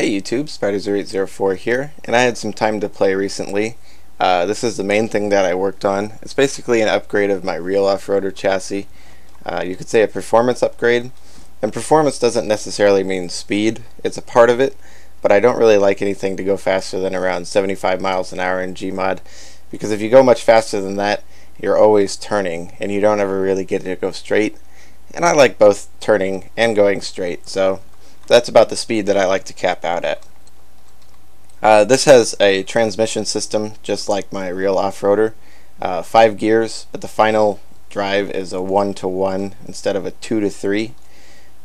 Hey YouTube, Spider0804 here, and I had some time to play recently. This is the main thing that I worked on. It's basically an upgrade of my real off-roader chassis. You could say a performance upgrade, and performance doesn't necessarily mean speed. It's a part of it, but I don't really like anything to go faster than around 75 miles an hour in Gmod, because if you go much faster than that, you're always turning, and you don't ever really get to go straight. And I like both turning and going straight, so that's about the speed that I like to cap out at. This has a transmission system just like my real off-roader. 5 gears, but the final drive is a 1-to-1 instead of a 2-to-3.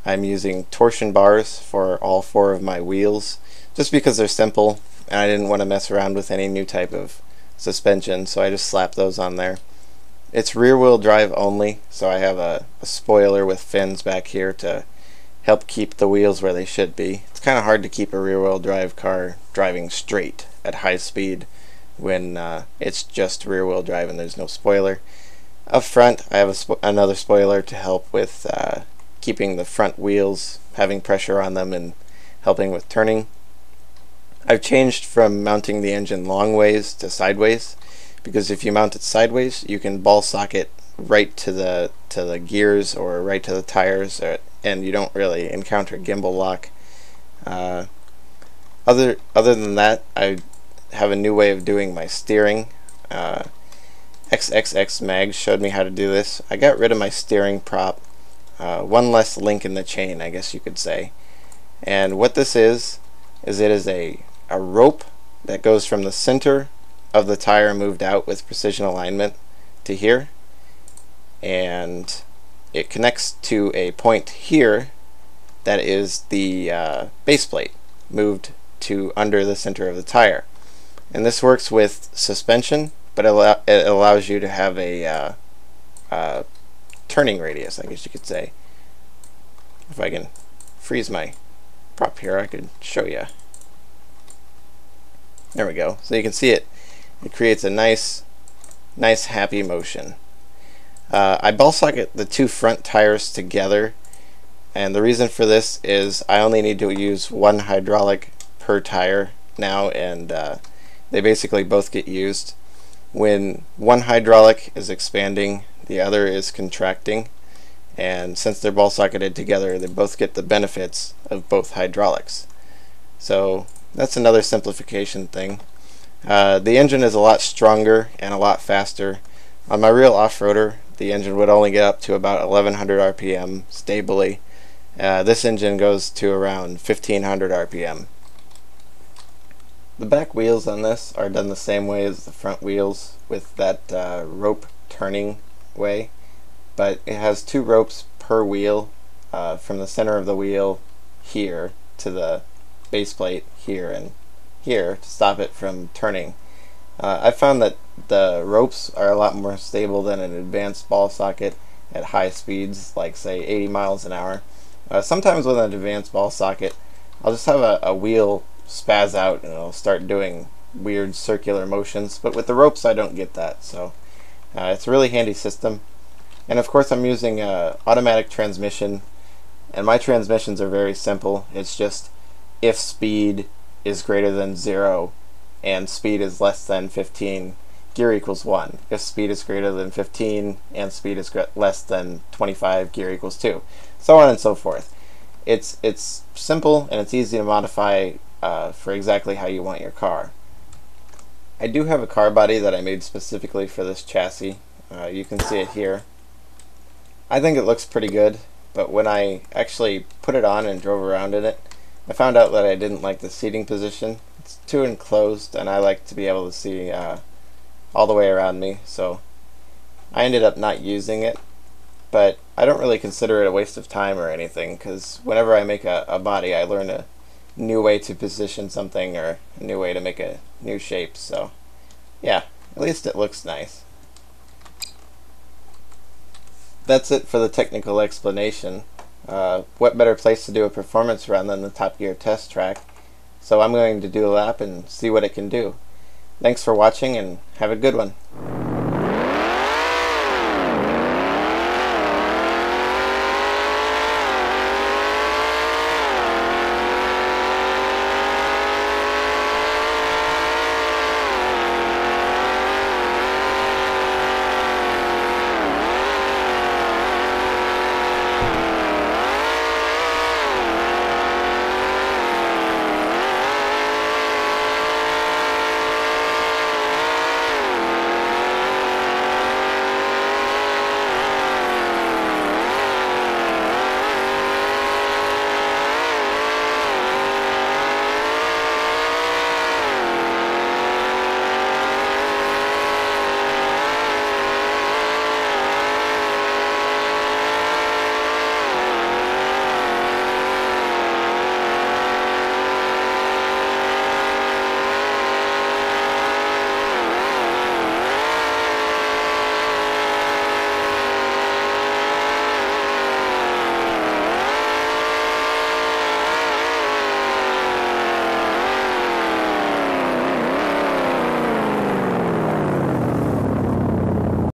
I'm using torsion bars for all 4 of my wheels just because they're simple and I didn't want to mess around with any new type of suspension, so I just slapped those on there. It's rear-wheel drive only, so I have a spoiler with fins back here to help keep the wheels where they should be. It's kind of hard to keep a rear-wheel drive car driving straight at high speed when it's just rear-wheel drive and there's no spoiler. Up front, I have another spoiler to help with keeping the front wheels, having pressure on them and helping with turning. I've changed from mounting the engine long ways to sideways, because if you mount it sideways, you can ball socket right to the gears or right to the tires, and you don't really encounter gimbal lock. Other than that, I have a new way of doing my steering. XXX Mag showed me how to do this. I got rid of my steering prop, one less link in the chain, I guess you could say. And what this is it is a rope that goes from the center of the tire moved out with precision alignment to here, and it connects to a point here that is the base plate moved to under the center of the tire. And this works with suspension, but it allows you to have a turning radius, I guess you could say. If I can freeze my prop here, I could show you. There we go. So you can see it creates a nice happy motion. I ball socket the 2 front tires together, and the reason for this is I only need to use 1 hydraulic per tire now, and they basically both get used. When one hydraulic is expanding, the other is contracting, and since they're ball socketed together, they both get the benefits of both hydraulics. So that's another simplification thing. The engine is a lot stronger and a lot faster. On my real off-roader, the engine would only get up to about 1100 RPM stably. This engine goes to around 1500 RPM. The back wheels on this are done the same way as the front wheels, with that rope turning way, but it has 2 ropes per wheel, from the center of the wheel here to the base plate here and here to stop it from turning. I found that the ropes are a lot more stable than an advanced ball socket at high speeds, like say 80 miles an hour. Sometimes with an advanced ball socket, I'll just have a wheel spaz out and it'll start doing weird circular motions, but with the ropes I don't get that, so it's a really handy system. And of course I'm using automatic transmission, and my transmissions are very simple. It's just if speed is greater than 0 and speed is less than 15, gear equals 1. If speed is greater than 15 and speed is less than 25, gear equals 2. So on and so forth. It's simple and it's easy to modify for exactly how you want your car. I do have a car body that I made specifically for this chassis. You can see it here. I think it looks pretty good, but when I actually put it on and drove around in it, I found out that I didn't like the seating position. It's too enclosed, and I like to be able to see all the way around me, so I ended up not using it. But I don't really consider it a waste of time or anything, because whenever I make a body, I learn a new way to position something or a new way to make a new shape, so yeah, at least it looks nice. That's it for the technical explanation. What better place to do a performance run than the Top Gear test track? So I'm going to do a lap and see what it can do. Thanks for watching and have a good one.